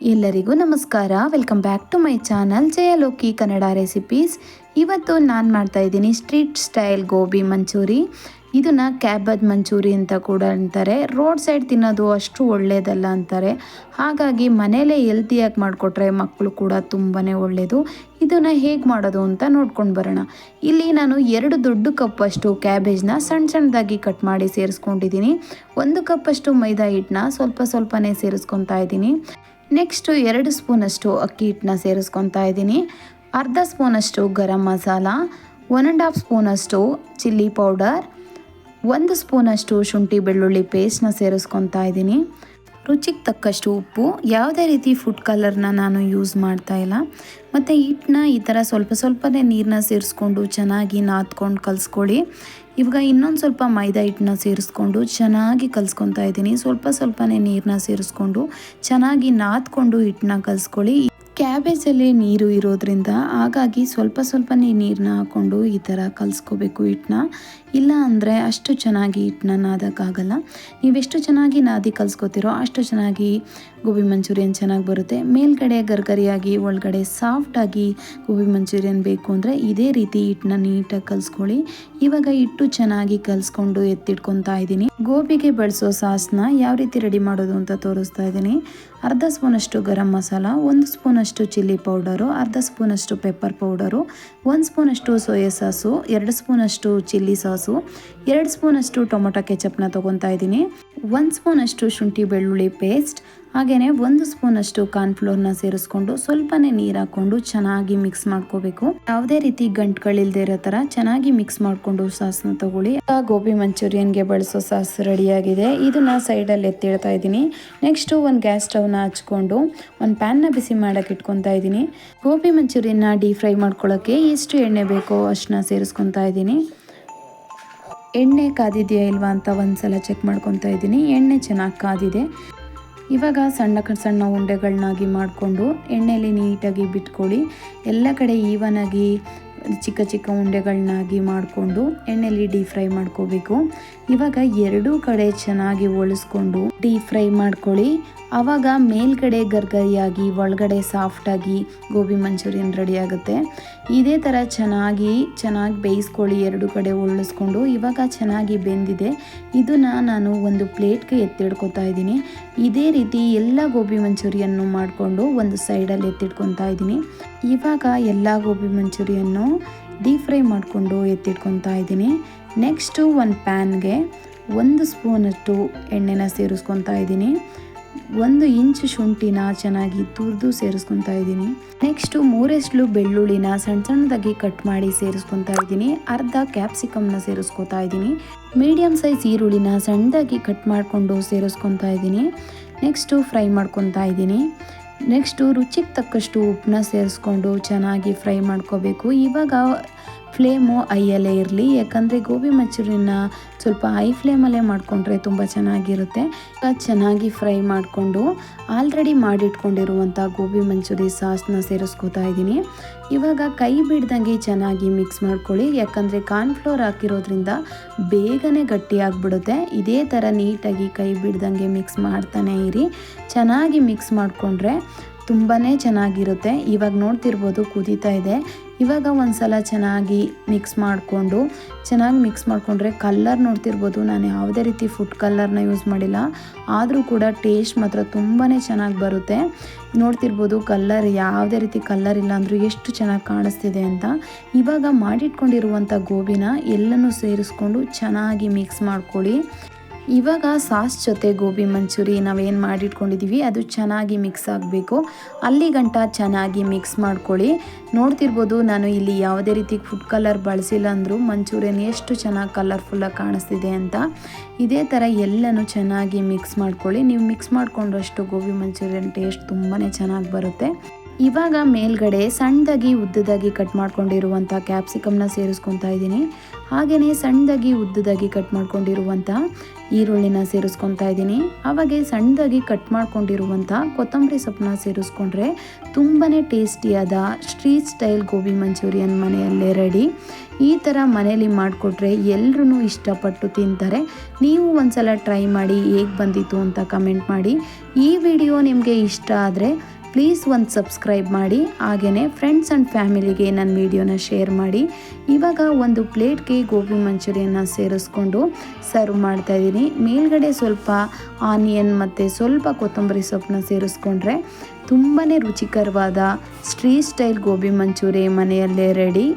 ಎಲ್ಲರಿಗೂ ನಮಸ್ಕಾರ. Welcome back to my channel Jayaloki Kannada recipes. ಇವತ್ತು ನಾನು ಮಾಡ್ತಾ ಇದ್ದೀನಿ ಸ್ಟ್ರೀಟ್ ಸ್ಟೈಲ್ ಗೋಬಿ ಮಂಚೂರಿ. ಇದನ್ನು ಕ್ಯಾಬೇಜ್ ಮಂಚೂರಿ ಅಂತ ಕೂಡ ಅಂತಾರೆ. ರೋಡ್ ಸೈಡ್ ತಿನ್ನೋದು ಅಷ್ಟು ಒಳ್ಳೆಯದಲ್ಲ ಅಂತಾರೆ. ಹಾಗಾಗಿ ಮನೇಲೇ ಹೆಲ್ತಿಯಾಗಿ ಮಾಡಿಕೊಟ್ರೆ ಮಕ್ಕಳು ಕೂಡ ತುಂಬಾ ಒಳ್ಳೆಯದು. ಇದನ್ನು ಹೇಗೆ ಮಾಡೋದು ಅಂತ ನೋಡ್ಕೊಂಡು ಬರೋಣ. ಇಲ್ಲಿ ನಾನು 2 ದೊಡ್ಡ ಕಪ್ಪಷ್ಟು ಕ್ಯಾಬೇಜ್ನ ಸಣ್ಣದಾಗಿ ಕಟ್ ಮಾಡಿ ಸೇರಿಸ್ಕೊಂಡಿದ್ದೀನಿ. 1 ಕಪ್ಪಷ್ಟು ಮೈದಾ ಹಿಟ್ಟನ್ನ ಸ್ವಲ್ಪನೇ ಸೇರಿಸ್ಕೊತಾ ಇದ್ದೀನಿ. ನೆಕ್ಸ್ಟು 2 ಸ್ಪೂನಷ್ಟು ಅಕ್ಕಿ ಹಿಟ್ಟನ್ನ ಸೇರಿಸ್ಕೊತಾ ಇದ್ದೀನಿ. ಅರ್ಧ ಸ್ಪೂನಷ್ಟು ಗರಂ ಮಸಾಲ, 1.5 ಸ್ಪೂನಷ್ಟು ಚಿಲ್ಲಿ ಪೌಡರ್, 1 ಸ್ಪೂನಷ್ಟು ಶುಂಠಿ ಬೆಳ್ಳುಳ್ಳಿ ಪೇಸ್ಟ್ನ ಸೇರಿಸ್ಕೊತಾ ಇದ್ದೀನಿ. ರುಚಿಗೆ ತಕ್ಕಷ್ಟು ಉಪ್ಪು. ಯಾವುದೇ ರೀತಿ ಫುಡ್ ಕಲರ್ನ ನಾನು ಯೂಸ್ ಮಾಡ್ತಾ ಇಲ್ಲ. ಮತ್ತು ಹಿಟ್ಟನ್ನ ಈ ಥರ ಸ್ವಲ್ಪನೇ ನೀರನ್ನ ಸೇರಿಸ್ಕೊಂಡು ಚೆನ್ನಾಗಿ ನಾದ್ಕೊಂಡು ಕಲಿಸ್ಕೊಳ್ಳಿ. ಇವಾಗ ಇನ್ನೊಂದು ಸ್ವಲ್ಪ ಮೈದಾ ಹಿಟ್ಟನ್ನ ಸೇರಿಸ್ಕೊಂಡು ಚೆನ್ನಾಗಿ ಕಲಿಸ್ಕೊತಾ ಇದ್ದೀನಿ. ಸ್ವಲ್ಪನೇ ನೀರನ್ನ ಸೇರಿಸ್ಕೊಂಡು ಚೆನ್ನಾಗಿ ನಾದ್ಕೊಂಡು ಹಿಟ್ಟನ್ನ ಕಲಿಸ್ಕೊಳ್ಳಿ. ಕ್ಯಾಬೇಜಲ್ಲಿ ನೀರು ಇರೋದ್ರಿಂದ ಹಾಗಾಗಿ ಸ್ವಲ್ಪನೇ ನೀರನ್ನ ಹಾಕ್ಕೊಂಡು ಈ ಥರ ಕಲಿಸ್ಕೋಬೇಕು ಹಿಟ್ಟನ್ನ. ಇಲ್ಲ ಅಂದರೆ ಅಷ್ಟು ಚೆನ್ನಾಗಿ ಹಿಟ್ಟನ್ನ ನಾದಕ್ಕಾಗಲ್ಲ. ನೀವೆಷ್ಟು ಚೆನ್ನಾಗಿ ನಾದಿ ಕಲಿಸ್ಕೋತಿರೋ ಅಷ್ಟು ಚೆನ್ನಾಗಿ ಗೋಬಿ ಮಂಚೂರಿಯನ್ ಚೆನ್ನಾಗಿ ಬರುತ್ತೆ. ಮೇಲ್ಗಡೆ ಗರ್ಗರಿಯಾಗಿ ಒಳಗಡೆ ಸಾಫ್ಟಾಗಿ ಗೋಬಿ ಮಂಚೂರಿಯನ್ ಬೇಕು ಅಂದರೆ ಇದೇ ರೀತಿ ಹಿಟ್ಟನ್ನ ನೀಟಾಗಿ ಕಲಿಸ್ಕೊಳ್ಳಿ. ಇವಾಗ ಹಿಟ್ಟು ಚೆನ್ನಾಗಿ ಕಲಿಸ್ಕೊಂಡು ಎತ್ತಿಟ್ಕೊತಾ ಇದ್ದೀನಿ. ಗೋಬಿಗೆ ಬಳಸೋ ಸಾಸ್ನ ಯಾವ ರೀತಿ ರೆಡಿ ಮಾಡೋದು ಅಂತ ತೋರಿಸ್ತಾ ಇದ್ದೀನಿ. ಅರ್ಧ ಸ್ಪೂನಷ್ಟು ಗರಂ ಮಸಾಲ, 1 ಸ್ಪೂನಷ್ಟು ಚಿಲ್ಲಿ ಪೌಡರು, ಅರ್ಧ ಸ್ಪೂನಷ್ಟು ಪೆಪ್ಪರ್ ಪೌಡರು, 1 ಸ್ಪೂನಷ್ಟು ಸೋಯಾ ಸಾಸು, 2 ಸ್ಪೂನಷ್ಟು ಚಿಲ್ಲಿ ಸಾಸು, 2 ಸ್ಪೂನಷ್ಟು ಟೊಮೊಟೊ ಕೆಚಪ್ನ ತೊಗೊತಾ ಇದ್ದೀನಿ, 1 ಸ್ಪೂನಷ್ಟು ಶುಂಠಿ ಬೆಳ್ಳುಳ್ಳಿ ಪೇಸ್ಟ್, ಹಾಗೆಯೇ 1 ಸ್ಪೂನಷ್ಟು ಕಾರ್ನ್ಫ್ಲೋರ್ನ ಸೇರಿಸ್ಕೊಂಡು ಸ್ವಲ್ಪನೇ ನೀರು ಹಾಕ್ಕೊಂಡು ಚೆನ್ನಾಗಿ ಮಿಕ್ಸ್ ಮಾಡ್ಕೋಬೇಕು. ಯಾವುದೇ ರೀತಿ ಗಂಟುಗಳಿಲ್ಲದೆ ಇರೋ ಥರ ಚೆನ್ನಾಗಿ ಮಿಕ್ಸ್ ಮಾಡಿಕೊಂಡು ಸಾಸ್ನ ತಗೊಳ್ಳಿ. ಗೋಬಿ ಮಂಚೂರಿಯನ್ಗೆ ಬಳಸೋ ಸಾಸ್ ರೆಡಿಯಾಗಿದೆ. ಇದನ್ನು ಸೈಡಲ್ಲಿ ಎತ್ತಿಡ್ತಾ ಇದ್ದೀನಿ. ನೆಕ್ಸ್ಟು ಒಂದು ಗ್ಯಾಸ್ ಸ್ಟವ್ನ ಹಚ್ಕೊಂಡು ಒಂದು ಪ್ಯಾನ್ನ ಬಿಸಿ ಮಾಡೋಕ್ಕೆ ಇಟ್ಕೊತಾ ಇದ್ದೀನಿ. ಗೋಬಿ ಮಂಚೂರಿಯನ್ನ ಡೀಪ್ ಫ್ರೈ ಮಾಡ್ಕೊಳ್ಳೋಕ್ಕೆ ಎಷ್ಟು ಎಣ್ಣೆ ಬೇಕೋ ಅಷ್ಟನ್ನ ಸೇರಿಸ್ಕೊತಾ ಇದ್ದೀನಿ. ಎಣ್ಣೆ ಕಾದಿದೆಯಾ ಇಲ್ವಾ ಅಂತ ಒಂದ್ಸಲ ಚೆಕ್ ಮಾಡ್ಕೊತಾ ಇದ್ದೀನಿ. ಎಣ್ಣೆ ಚೆನ್ನಾಗಿ ಕಾದಿದೆ. ಇವಾಗ ಸಣ್ಣ ಉಂಡೆಗಳನ್ನಾಗಿ ಮಾಡಿಕೊಂಡು ಎಣ್ಣೆಯಲ್ಲಿ ನೀಟಾಗಿ ಬಿಟ್ಕೊಳ್ಳಿ. ಎಲ್ಲ ಕಡೆ ಈವನಾಗಿ ಚಿಕ್ಕ ಉಂಡೆಗಳನ್ನಾಗಿ ಮಾಡಿಕೊಂಡು ಎಣ್ಣೆಯಲ್ಲಿ ಡೀಪ್ ಫ್ರೈ ಮಾಡ್ಕೋಬೇಕು. ಇವಾಗ 2 ಕಡೆ ಚೆನ್ನಾಗಿ ಒಲಿಸ್ಕೊಂಡು ಡೀಪ್ ಫ್ರೈ ಮಾಡ್ಕೊಳ್ಳಿ. ಆವಾಗ ಮೇಲ್ಗಡೆ ಗರ್ಗರಿಯಾಗಿ ಒಳಗಡೆ ಸಾಫ್ಟಾಗಿ ಗೋಬಿ ಮಂಚೂರಿಯನ್ ರೆಡಿ ಆಗುತ್ತೆ. ಇದೇ ಥರ ಚೆನ್ನಾಗಿ ಬೇಯಿಸ್ಕೊಳ್ಳಿ. 2 ಕಡೆ ಒಲಿಸ್ಕೊಂಡು ಇವಾಗ ಚೆನ್ನಾಗಿ ಬೆಂದಿದೆ. ಇದನ್ನು ನಾನು ಒಂದು ಪ್ಲೇಟ್ಗೆ ಎತ್ತಿಡ್ಕೊತಾ ಇದ್ದೀನಿ. ಇದೇ ರೀತಿ ಎಲ್ಲ ಗೋಬಿ ಮಂಚೂರಿಯನ್ನು ಮಾಡಿಕೊಂಡು ಒಂದು ಸೈಡಲ್ಲಿ ಎತ್ತಿಟ್ಕೊತಾ ಇದ್ದೀನಿ. ಇವಾಗ ಎಲ್ಲ ಗೋಬಿ ಮಂಚೂರಿಯನ್ನು ಡೀಪ್ ಫ್ರೈ ಮಾಡಿಕೊಂಡು ಎತ್ತಿಟ್ಕೊತಾ ಇದ್ದೀನಿ. ನೆಕ್ಸ್ಟು ಒಂದು ಪ್ಯಾನ್ಗೆ 1 ಸ್ಪೂನಷ್ಟು ಎಣ್ಣೆನ ಸೇರಿಸ್ಕೊತಾ ಇದ್ದೀನಿ. 1 ಇಂಚ್ ಶುಂಠಿನ ಚೆನ್ನಾಗಿ ತುರಿದು ಸೇರಿಸ್ಕೊತಾ ಇದ್ದೀನಿ. ನೆಕ್ಸ್ಟು 3 ಎಸ್ಳು ಬೆಳ್ಳುಳ್ಳಿನ ಸಣ್ಣದಾಗಿ ಕಟ್ ಮಾಡಿ ಸೇರಿಸ್ಕೊತಾ ಇದ್ದೀನಿ. ಅರ್ಧ ಕ್ಯಾಪ್ಸಿಕಮ್ನ ಸೇರಿಸ್ಕೊತಾ ಇದ್ದೀನಿ. ಮೀಡಿಯಮ್ ಸೈಜ್ ಈರುಳ್ಳಿನ ಸಣ್ಣದಾಗಿ ಕಟ್ ಮಾಡಿಕೊಂಡು ಸೇರಿಸ್ಕೊತಾ ಇದ್ದೀನಿ. ನೆಕ್ಸ್ಟು ಫ್ರೈ ಮಾಡ್ಕೊತಾ ಇದ್ದೀನಿ. ನೆಕ್ಸ್ಟು ರುಚಿಗೆ ತಕ್ಕಷ್ಟು ಉಪ್ಪನ್ನ ಸೇರಿಸ್ಕೊಂಡು ಚೆನ್ನಾಗಿ ಫ್ರೈ ಮಾಡ್ಕೋಬೇಕು. ಇವಾಗ ಫ್ಲೇಮು ಐಯಲ್ಲೇ ಇರಲಿ, ಯಾಕಂದರೆ ಗೋಬಿ ಮಂಚೂರಿಯನ್ನ ಸ್ವಲ್ಪ ಹೈ ಫ್ಲೇಮಲ್ಲೇ ಮಾಡಿಕೊಂಡ್ರೆ ತುಂಬ ಚೆನ್ನಾಗಿರುತ್ತೆ. ಚೆನ್ನಾಗಿ ಫ್ರೈ ಮಾಡಿಕೊಂಡು ಆಲ್ರೆಡಿ ಮಾಡಿಟ್ಕೊಂಡಿರುವಂಥ ಗೋಬಿ ಮಂಚೂರಿ ಸಾಸ್ನ ಸೇರಿಸ್ಕೊತಾ ಇದ್ದೀನಿ. ಇವಾಗ ಕೈ ಬಿಡ್ದಂಗೆ ಚೆನ್ನಾಗಿ ಮಿಕ್ಸ್ ಮಾಡ್ಕೊಳ್ಳಿ, ಯಾಕಂದರೆ ಕಾರ್ನ್ಫ್ಲೋರ್ ಹಾಕಿರೋದ್ರಿಂದ ಬೇಗನೆ ಗಟ್ಟಿಯಾಗಿಬಿಡುತ್ತೆ. ಇದೇ ಥರ ನೀಟಾಗಿ ಕೈ ಬಿಡ್ದಂಗೆ ಮಿಕ್ಸ್ ಮಾಡ್ತಾನೆ ಇರಿ. ಚೆನ್ನಾಗಿ ಮಿಕ್ಸ್ ಮಾಡಿಕೊಂಡ್ರೆ ತುಂಬಾ ಚೆನ್ನಾಗಿರುತ್ತೆ. ಇವಾಗ ನೋಡ್ತಿರ್ಬೋದು ಕುದೀತಾ ಇದೆ. ಇವಾಗ ಒಂದ್ಸಲ ಚೆನ್ನಾಗಿ ಮಿಕ್ಸ್ ಮಾಡಿಕೊಂಡ್ರೆ ಕಲ್ಲರ್ ನೋಡ್ತಿರ್ಬೋದು. ನಾನು ಯಾವುದೇ ರೀತಿ ಫುಡ್ ಕಲ್ಲರ್ನ ಯೂಸ್ ಮಾಡಿಲ್ಲ, ಆದರೂ ಕೂಡ ಟೇಸ್ಟ್ ಮಾತ್ರ ತುಂಬಾ ಚೆನ್ನಾಗಿ ಬರುತ್ತೆ. ನೋಡ್ತಿರ್ಬೋದು ಕಲ್ಲರ್ ಯಾವುದೇ ರೀತಿ ಕಲ್ಲರ್ ಇಲ್ಲ ಅಂದರೂ ಎಷ್ಟು ಚೆನ್ನಾಗಿ ಕಾಣಿಸ್ತಿದೆ ಅಂತ. ಇವಾಗ ಮಾಡಿಟ್ಕೊಂಡಿರುವಂಥ ಗೋಬಿನ ಎಲ್ಲನೂ ಸೇರಿಸ್ಕೊಂಡು ಚೆನ್ನಾಗಿ ಮಿಕ್ಸ್ ಮಾಡ್ಕೊಳ್ಳಿ. ಇವಾಗ ಸಾಸ್ ಜೊತೆ ಗೋಬಿ ಮಂಚೂರಿ ನಾವೇನು ಮಾಡಿಟ್ಕೊಂಡಿದ್ದೀವಿ ಅದು ಚೆನ್ನಾಗಿ ಮಿಕ್ಸ್ ಆಗಬೇಕು. ಅಲ್ಲಿ ಗಂಟ ಚೆನ್ನಾಗಿ ಮಿಕ್ಸ್ ಮಾಡ್ಕೊಳ್ಳಿ. ನೋಡ್ತಿರ್ಬೋದು ನಾನು ಇಲ್ಲಿ ಯಾವುದೇ ರೀತಿ ಫುಡ್ ಕಲರ್ ಬಳಸಿಲ್ಲ ಅಂದರೂ ಮಂಚೂರಿಯನ್ ಎಷ್ಟು ಚೆನ್ನಾಗಿ ಕಲರ್ಫುಲ್ಲಾಗಿ ಕಾಣಿಸ್ತಿದೆ ಅಂತ. ಇದೇ ಥರ ಎಲ್ಲನೂ ಚೆನ್ನಾಗಿ ಮಿಕ್ಸ್ ಮಾಡ್ಕೊಳ್ಳಿ. ನೀವು ಮಿಕ್ಸ್ ಮಾಡ್ಕೊಂಡಷ್ಟು ಗೋಬಿ ಮಂಚೂರಿಯನ್ ಟೇಸ್ಟ್ ತುಂಬಾ ಚೆನ್ನಾಗಿ ಬರುತ್ತೆ. ಇವಾಗ ಮೇಲ್ಗಡೆ ಸಣ್ಣದಾಗಿ ಉದ್ದದಾಗಿ ಕಟ್ ಮಾಡ್ಕೊಂಡಿರುವಂಥ ಕ್ಯಾಪ್ಸಿಕಮ್ನ ಸೇರಿಸ್ಕೊತಾ ಇದ್ದೀನಿ. ಹಾಗೆಯೇ ಸಣ್ಣದಾಗಿ ಉದ್ದದಾಗಿ ಕಟ್ ಮಾಡ್ಕೊಂಡಿರುವಂಥ ಈರುಳ್ಳಿನ ಸೇರಿಸ್ಕೊತಾ ಇದ್ದೀನಿ. ಆವಾಗೆ ಸಣ್ಣದಾಗಿ ಕಟ್ ಮಾಡ್ಕೊಂಡಿರುವಂಥ ಕೊತ್ತಂಬರಿ ಸೊಪ್ಪನ್ನ ಸೇರಿಸ್ಕೊಂಡ್ರೆ ತುಂಬಾ ಟೇಸ್ಟಿಯಾದ ಸ್ಟ್ರೀಟ್ ಸ್ಟೈಲ್ ಗೋಬಿ ಮಂಚೂರಿಯನ್ ಮನೆಯಲ್ಲೇ ರೆಡಿ. ಈ ಥರ ಮನೇಲಿ ಮಾಡಿಕೊಟ್ರೆ ಎಲ್ಲರೂ ಇಷ್ಟಪಟ್ಟು ತಿಂತಾರೆ. ನೀವು ಒಂದ್ಸಲ ಟ್ರೈ ಮಾಡಿ ಹೇಗೆ ಬಂದಿತ್ತು ಅಂತ ಕಮೆಂಟ್ ಮಾಡಿ. ಈ ವಿಡಿಯೋ ನಿಮಗೆ ಇಷ್ಟ ಆದರೆ ಪ್ಲೀಸ್ ಒಂದು ಸಬ್ಸ್ಕ್ರೈಬ್ ಮಾಡಿ. ಹಾಗೆಯೇ ಫ್ರೆಂಡ್ಸ್ ಆ್ಯಂಡ್ ಫ್ಯಾಮಿಲಿಗೆ ನನ್ನ ವಿಡಿಯೋನ ಶೇರ್ ಮಾಡಿ. ಇವಾಗ ಒಂದು ಪ್ಲೇಟ್ಗೆ ಗೋಬಿ ಮಂಚೂರಿಯನ್ನ ಸೇರಿಸ್ಕೊಂಡು ಸರ್ವ್ ಮಾಡ್ತಾಯಿದ್ದೀನಿ. ಮೇಲ್ಗಡೆ ಸ್ವಲ್ಪ ಆನಿಯನ್ ಮತ್ತು ಸ್ವಲ್ಪ ಕೊತ್ತಂಬರಿ ಸೊಪ್ಪನ್ನ ಸೇರಿಸ್ಕೊಂಡ್ರೆ ತುಂಬಾ ರುಚಿಕರವಾದ ಸ್ಟ್ರೀಟ್ ಸ್ಟೈಲ್ ಗೋಬಿ ಮಂಚೂರಿ ಮನೆಯಲ್ಲೇ ರೆಡಿ.